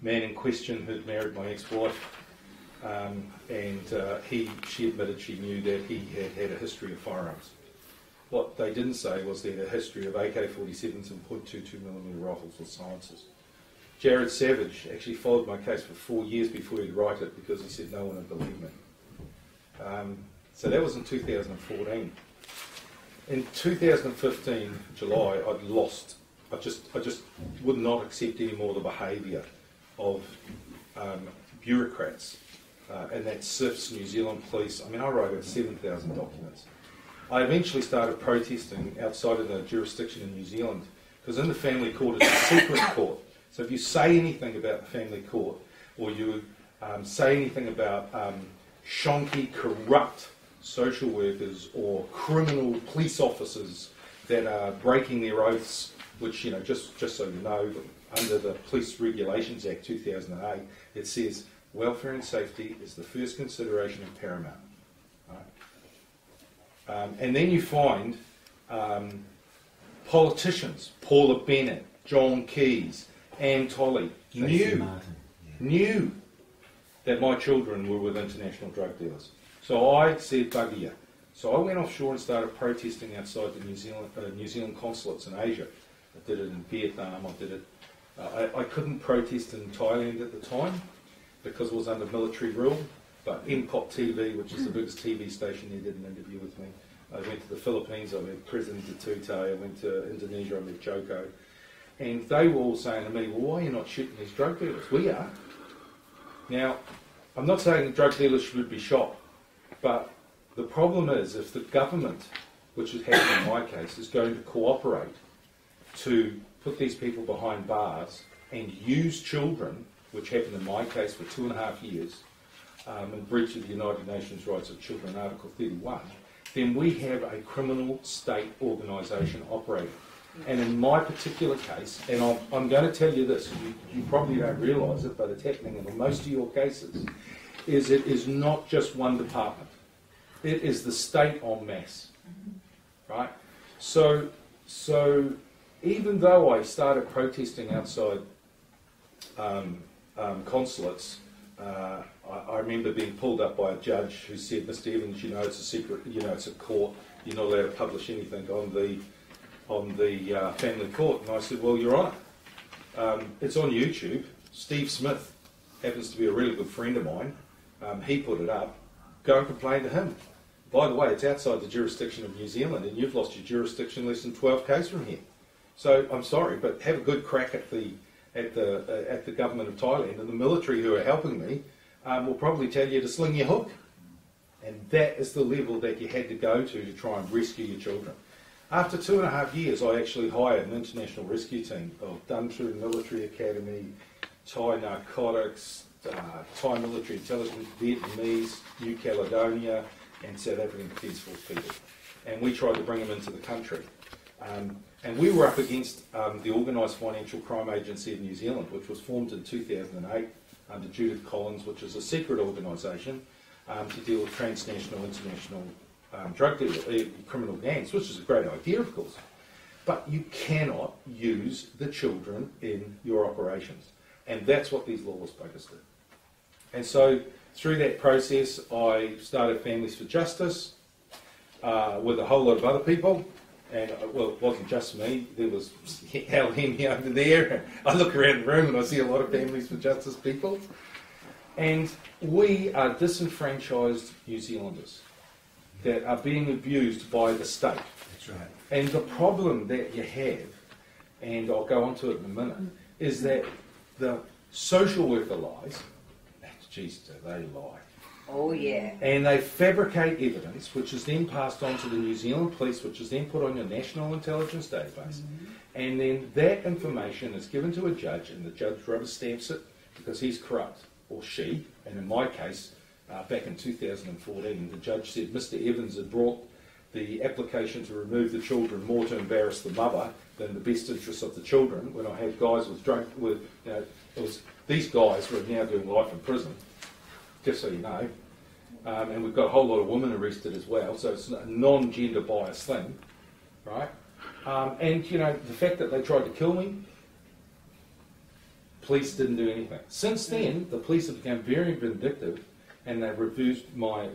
man in question who'd married my ex-wife, she admitted she knew that he had had a history of firearms. What they didn't say was they had a history of AK-47s and .22mm rifles with silencers. Jared Savage actually followed my case for 4 years before he'd write it because he said no one would believe me. So that was in 2014. In 2015, July, I'd lost. I just would not accept any more the behaviour of bureaucrats, and that SIFs, New Zealand Police. I mean, I wrote over 7,000 documents. I eventually started protesting outside of the jurisdiction in New Zealand, because in the family court it's a secret court. So if you say anything about the family court, or you say anything about shonky, corrupt social workers or criminal police officers that are breaking their oaths, which, you know, just so you know, under the Police Regulations Act 2008, it says welfare and safety is the first consideration and paramount. Right? And then you find politicians, Paula Bennett, John Keyes, Anne Tolley, knew that my children were with international drug dealers. So I said, bugger you. So I went offshore and started protesting outside the New Zealand consulates in Asia. I did it in Vietnam, I did it. I couldn't protest in Thailand at the time because it was under military rule, but MPOP TV, which is the biggest TV station there, did an interview with me. I went to the Philippines, I met President Duterte, I went to Indonesia, I met Joko. And they were all saying to me, well, why are you not shooting these drug dealers? We are. Now, I'm not saying that drug dealers should be shot, but the problem is if the government, which has happened in my case, is going to cooperate to put these people behind bars and use children, which happened in my case for 2.5 years, in breach of the United Nations Rights of Children, Article 31, then we have a criminal state organisation operating. And in my particular case, and I'm going to tell you this, you probably don't realise it, but it's happening in most of your cases, is it is not just one department. It is the state en masse, right? So even though I started protesting outside consulates, I remember being pulled up by a judge who said, Mr. Evans, you know it's a secret, you know it's a court, you're not allowed to publish anything on the family court. And I said, well, Your Honour, it's on YouTube. Steve Smith happens to be a really good friend of mine. He put it up. Go and complain to him. By the way, it's outside the jurisdiction of New Zealand, and you've lost your jurisdiction less than 12 k's from here. So I'm sorry, but have a good crack at the government of Thailand, and the military who are helping me will probably tell you to sling your hook. And that is the level that you had to go to try and rescue your children. After 2.5 years, I actually hired an international rescue team. I've done through Military Academy, Thai narcotics, Thai military intelligence, Vietnamese, New Caledonia, and South African Defence Force people. And we tried to bring them into the country. And we were up against the Organised Financial Crime Agency of New Zealand, which was formed in 2008 under Judith Collins, which is a secret organisation to deal with transnational, international drug dealers, criminal gangs, which is a great idea, of course. But you cannot use the children in your operations. And that's what these lawless buggers do. And so through that process, I started Families for Justice with a whole lot of other people. And, well, it wasn't just me. There was Al Henry over there. I look around the room and I see a lot of Families for Justice people. And we are disenfranchised New Zealanders that are being abused by the state. That's right. And the problem that you have, and I'll go on to it in a minute, is that the social worker lies. Geez, do they lie. Oh, yeah. And they fabricate evidence, which is then passed on to the New Zealand Police, which is then put on your National Intelligence Database. And then that information is given to a judge, and the judge rubber stamps it because he's corrupt, or she. And in my case, back in 2014, the judge said Mr. Evans had brought the application to remove the children more to embarrass the mother than the best interests of the children. When I had guys these guys were now doing life in prison, just so you know. And we've got a whole lot of women arrested as well, so it's a non-gender biased thing, right? And, you know, the fact that they tried to kill me, Police didn't do anything. Since then, the police have become very vindictive, and they've removed my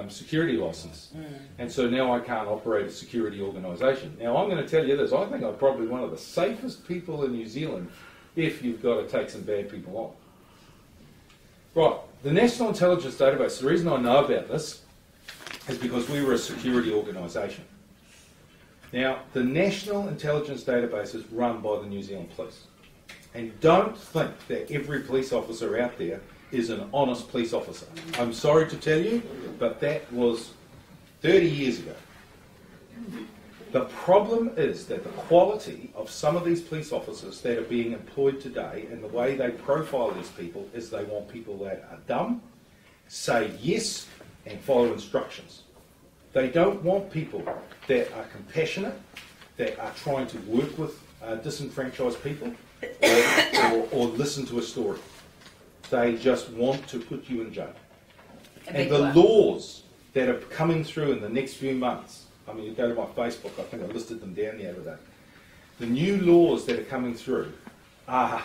security license. And so now I can't operate a security organisation. Now I'm going to tell you this, I think I'm probably one of the safest people in New Zealand if you've got to take some bad people on. Right, the National Intelligence Database, the reason I know about this is because we were a security organisation. Now, the National Intelligence Database is run by the New Zealand Police. And don't think that every police officer out there is an honest police officer. I'm sorry to tell you, but that was 30 years ago. The problem is that the quality of some of these police officers that are being employed today and the way they profile these people is they want people that are dumb, say yes, and follow instructions. They don't want people that are compassionate, that are trying to work with disenfranchised people, or listen to a story. They just want to put you in jail. And the laws that are coming through in the next few months, I mean, you go to my Facebook, I think I listed them down the other day. The new laws that are coming through are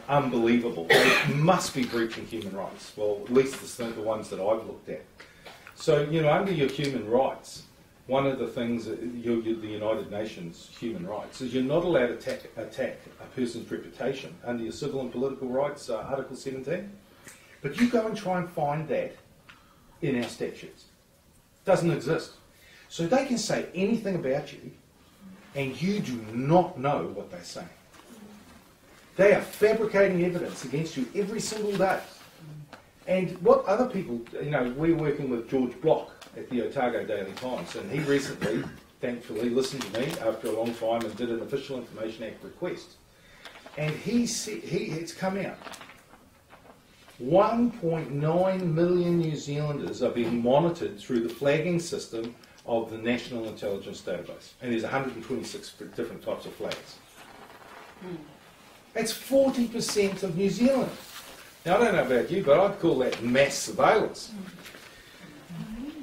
unbelievable. They must be breaching human rights. Well, at least the ones that I've looked at. So, you know, under your human rights, one of the things, the United Nations human rights, is you're not allowed to attack a person's reputation under your civil and political rights, Article 17. But you go and try and find that in our statutes. It doesn't exist. So they can say anything about you, and you do not know what they're saying. They are fabricating evidence against you every single day. And what other people, you know, we're working with George Block at the Otago Daily Times, and he recently, thankfully, listened to me after a long time and did an Official Information Act request. And he said, it's come out. 1.9 million New Zealanders are being monitored through the flagging system of the National Intelligence Database. And there's 126 different types of flags. That's 40% of New Zealand. Now, I don't know about you, but I'd call that mass surveillance.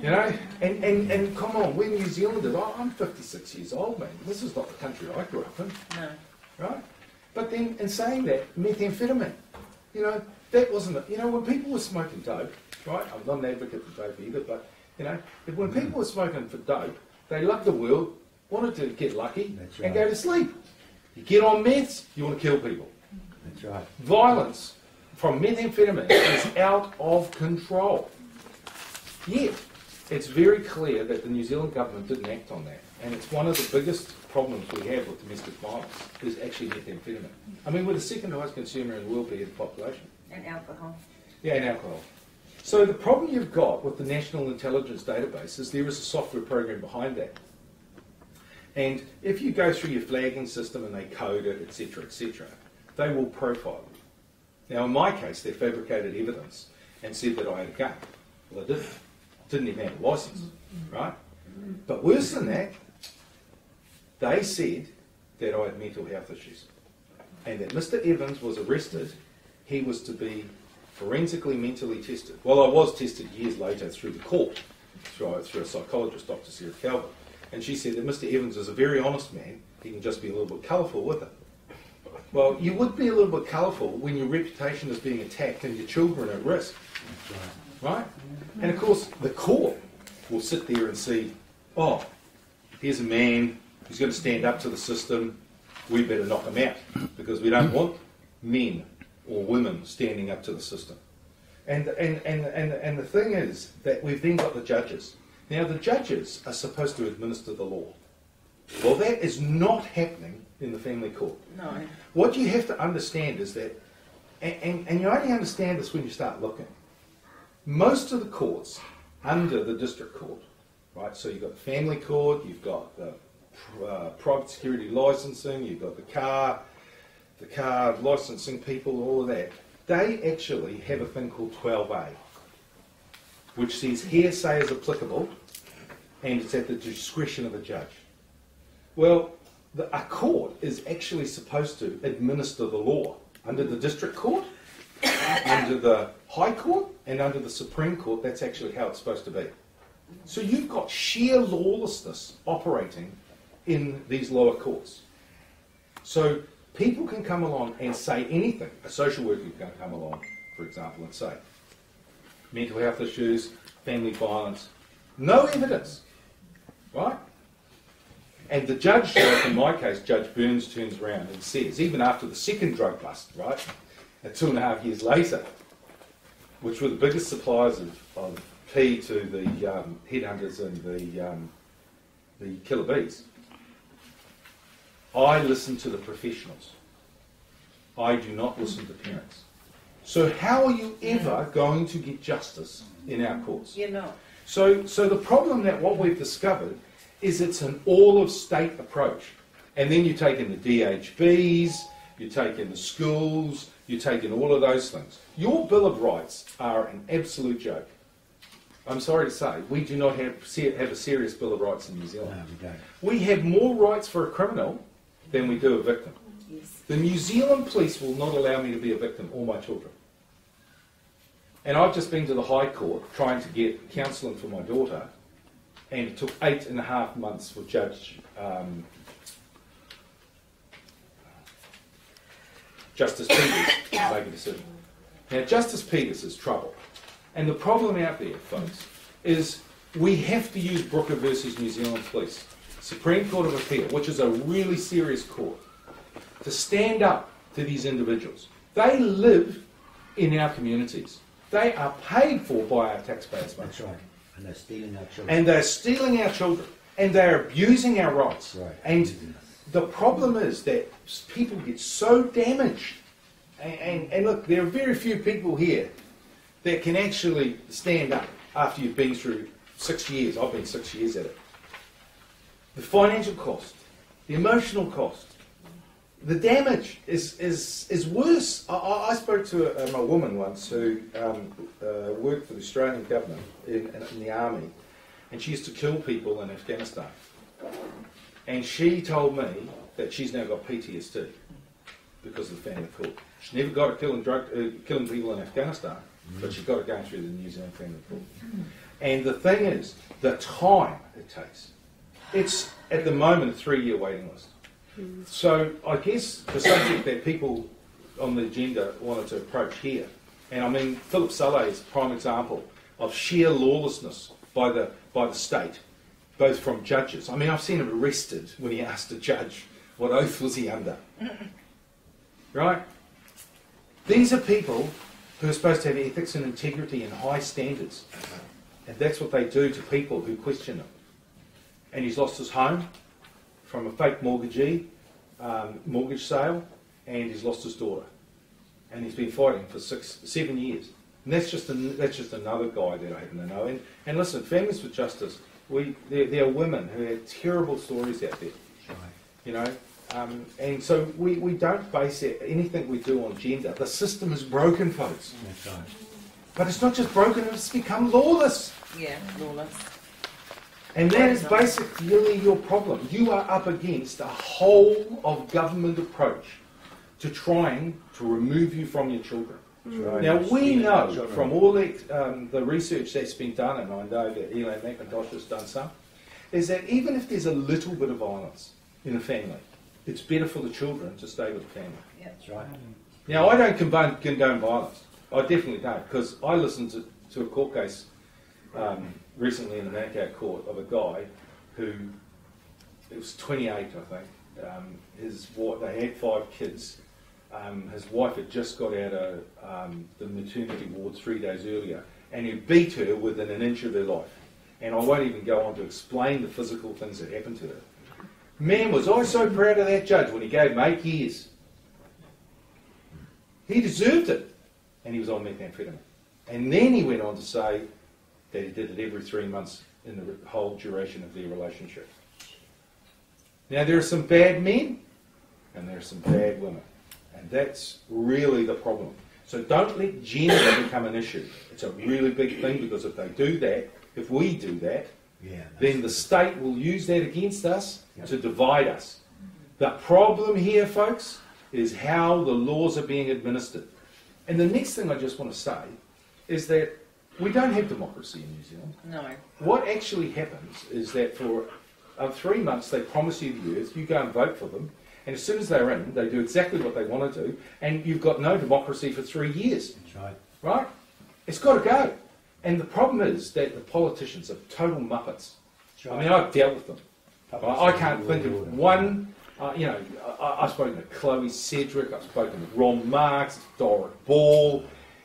You know, and come on, we're New Zealanders. I'm 56 years old, man. This is not the country I grew up in. No. Right? But then, in saying that, methamphetamine, you know, that wasn't, you know, when people were smoking dope, right? I'm not an advocate for dope either, but, you know, when people were smoking for dope, they loved the world, wanted to get lucky, and go to sleep. You get on meths, you want to kill people. That's right. Violence from methamphetamine is out of control. Yet, it's very clear that the New Zealand government didn't act on that. And it's one of the biggest problems we have with domestic violence is actually methamphetamine. I mean, we're the second highest consumer in the world per head of population. And alcohol. Yeah, and alcohol. So the problem you've got with the National Intelligence Database is there is a software program behind that. And if you go through your flagging system and they code it, etc., they will profile you. Now, in my case, they fabricated evidence and said that I had a gun. Well, I didn't. Didn't even have a license, right? But worse than that, they said that I had mental health issues. And that Mr. Evans was arrested, he was to be forensically mentally tested. Well, I was tested years later through the court, through a psychologist, Dr. Sarah Calvin. And she said that Mr. Evans is a very honest man, he can just be a little bit colourful with it. Well, you would be a little bit colourful when your reputation is being attacked and your children are at risk. Right? And of course, the court will sit there and see, oh, here's a man who's going to stand up to the system, we better knock him out, because we don't want men or women standing up to the system. And the thing is that we've then got the judges. Now, the judges are supposed to administer the law. Well, that is not happening in the family court. No. What you have to understand is that, and you only understand this when you start looking, most of the courts under the district court, right, so you've got the family court, you've got the private security licensing, you've got the car licensing people, all of that, they actually have a thing called 12A, which says hearsay is applicable and it's at the discretion of the judge. Well, a court is actually supposed to administer the law under the district court, under the High Court, and under the Supreme Court. That's actually how it's supposed to be. So you've got sheer lawlessness operating in these lower courts. So people can come along and say anything. A social worker can come along, for example, and say, mental health issues, family violence, no evidence, right? And the judge, like in my case, Judge Burns, turns around and says, even after the second drug bust, right, and 2.5 years later, which were the biggest suppliers of pea to the headhunters and the killer bees, I listen to the professionals. I do not listen to parents. So how are you ever going to get justice in our courts? You're not. So the problem that what we've discovered is it's an all-of-state approach. And then you take in the DHBs, you take in the schools, you take in all of those things. Your Bill of Rights are an absolute joke. I'm sorry to say, we do not have a serious Bill of Rights in New Zealand. No, we don't. We have more rights for a criminal than we do a victim. Yes. The New Zealand police will not allow me to be a victim or my children. And I've just been to the High Court trying to get counselling for my daughter, and it took 8.5 months for Justice Peters to make a decision. Now, Justice Peters is trouble. And the problem out there, folks, is we have to use Brooker versus New Zealand Police, Supreme Court of Appeal, which is a really serious court, to stand up to these individuals. They live in our communities. They are paid for by our taxpayers' money. That's right. And they're stealing our children. And they're stealing our children. And they're abusing our rights. Right. And the problem is that people get so damaged. And look, there are very few people here that can actually stand up after you've been through 6 years. I've been 6 years at it. The financial cost, the emotional cost, the damage is worse. I spoke to a woman once who worked for the Australian government in the army, and she used to kill people in Afghanistan. And she told me that she's now got PTSD because of the family court. She never got it killing people in Afghanistan, but she got it going through the New Zealand family court. And the thing is, the time it takes. It's, at the moment, a 3-year waiting list. So I guess the subject that people on the agenda wanted to approach here, and I mean, Philip Saleh is a prime example of sheer lawlessness by the state, both from judges. I mean, I've seen him arrested when he asked a judge what oath was he under. Right? These are people who are supposed to have ethics and integrity and high standards. And that's what they do to people who question them. And he's lost his home from a fake mortgage sale, and he's lost his daughter. And he's been fighting for 7 years. And that's just another guy that I happen to know. And listen, Families for Justice, there are women who have terrible stories out there. You know, and so we don't base anything we do on gender. The system is broken, folks. That's right. But it's not just broken, it's become lawless. Yeah, lawless. And that is basically your problem. You are up against a whole of government approach to trying to remove you from your children. Right. Now, we know from all the research that's been done, and I know that Elaine McIntosh has done some, is that even if there's a little bit of violence in a family, it's better for the children to stay with the family. Yeah. That's right. Now, I don't condone violence. I definitely don't, because I listened to a court case recently in the Manukau court of a guy who, it was 28, I think. They had 5 kids. His wife had just got out of the maternity ward 3 days earlier, and he beat her within an inch of her life. And I won't even go on to explain the physical things that happened to her. Man, was I so proud of that judge when he gave him 8 years. He deserved it. And he was on methamphetamine. And then he went on to say that he did it every 3 months in the whole duration of their relationship. Now, there are some bad men and there are some bad women. And that's really the problem. So don't let gender become an issue. It's a really big thing, because if they do that, if we do that, then the state will use that against us to divide us. The problem here, folks, is how the laws are being administered. And the next thing I just want to say is that we don't have democracy in New Zealand. No. What actually happens is that for 3 months they promise you the earth, you go and vote for them, and as soon as they're in, they do exactly what they want to do, and you've got no democracy for 3 years. That's right. Right? It's got to go. And the problem is that the politicians are total muppets. Right. I mean, I've dealt with them. I can't think of one. I've spoken to Chloe Cedric, I've spoken to Ron Marks, Doric Ball.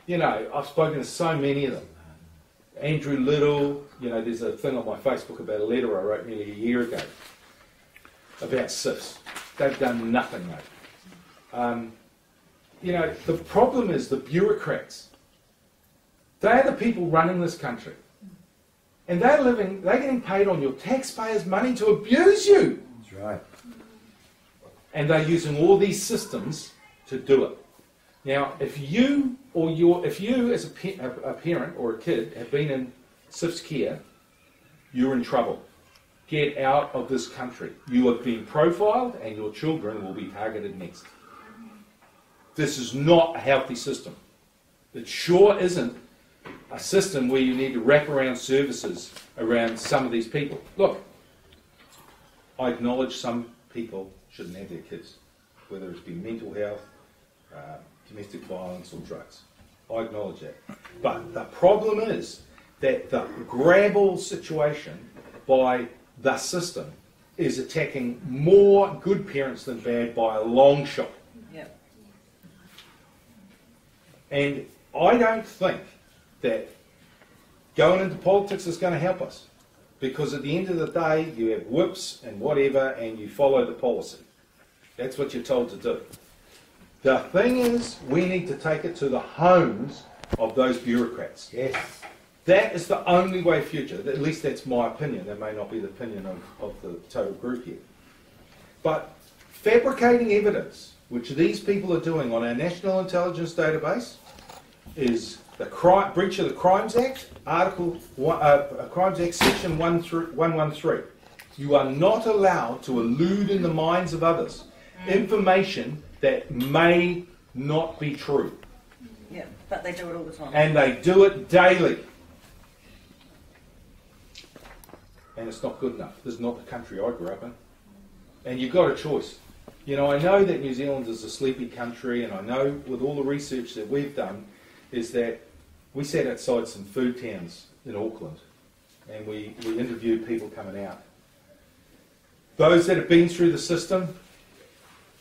I've spoken to so many of them. Andrew Little. There's a thing on my Facebook about a letter I wrote nearly a year ago about SIFs. They've done nothing, mate. The problem is the bureaucrats. They're the people running this country. And they're getting paid on your taxpayers' money to abuse you. That's right. And they're using all these systems to do it. Now, if you as a parent or a kid have been in SIF's care, you're in trouble. Get out of this country. You have been profiled and your children will be targeted next. This is not a healthy system. It sure isn't a system where you need to wrap around services around some of these people. Look, I acknowledge some people shouldn't have their kids, whether it's been mental health, domestic violence or drugs. I acknowledge that. But the problem is that the grab-all situation by the system is attacking more good parents than bad by a long shot. Yep. And I don't think that going into politics is going to help us. Because at the end of the day, you have whips and whatever, and you follow the policy. That's what you're told to do. The thing is, we need to take it to the homes of those bureaucrats. Yes. That is the only way future. At least that's my opinion. That may not be the opinion of the total group here. But fabricating evidence, which these people are doing on our National Intelligence Database, is the breach of the Crimes Act, Crimes Act Section 113. You are not allowed to elude in the minds of others information that may not be true. Yeah, but they do it all the time. And they do it daily. And it's not good enough. This is not the country I grew up in. And you've got a choice. I know that New Zealand is a sleepy country, and I know with all the research that we've done is that we sat outside some food towns in Auckland and we interviewed people coming out. Those that have been through the system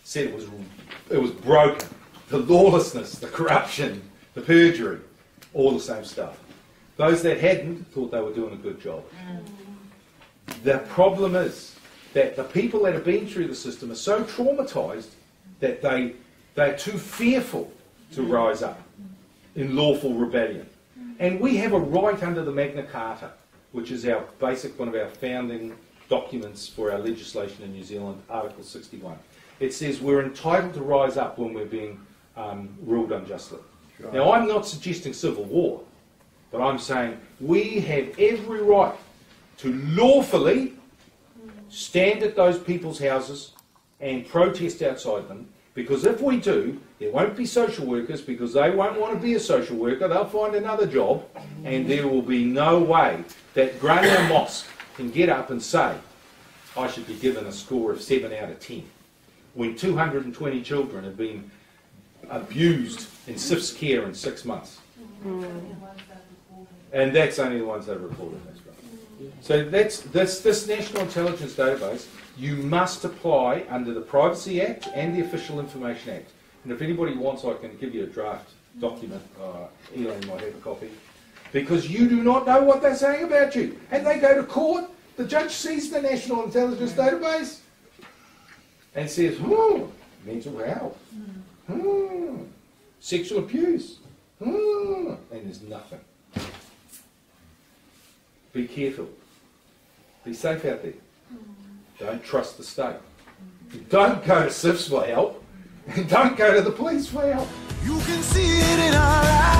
said it was broken. The lawlessness, the corruption, the perjury, all the same stuff. Those that hadn't thought they were doing a good job. The problem is that the people that have been through the system are so traumatised that they're too fearful to rise up in lawful rebellion. And we have a right under the Magna Carta, which is our one of our founding documents for our legislation in New Zealand, Article 61. It says we're entitled to rise up when we're being ruled unjustly. Sure. Now, I'm not suggesting civil war, but I'm saying we have every right to lawfully stand at those people's houses and protest outside them, because if we do, there won't be social workers because they won't want to be a social worker. They'll find another job, and there will be no way that Grania Mosque can get up and say, I should be given a score of 7 out of 10, when 220 children have been abused in SIF's care in 6 months. And that's only the ones that are reported. So this National Intelligence Database, you must apply under the Privacy Act and the Official Information Act. And if anybody wants, I can give you a draft document. Elaine might have a copy. Because you do not know what they're saying about you. And they go to court, the judge sees the National Intelligence Database and says, mental health, sexual abuse, and there's nothing. Be careful. Be safe out there. Don't trust the state. Don't go to SIFs for help. And don't go to the police for help. You can see it in our eyes.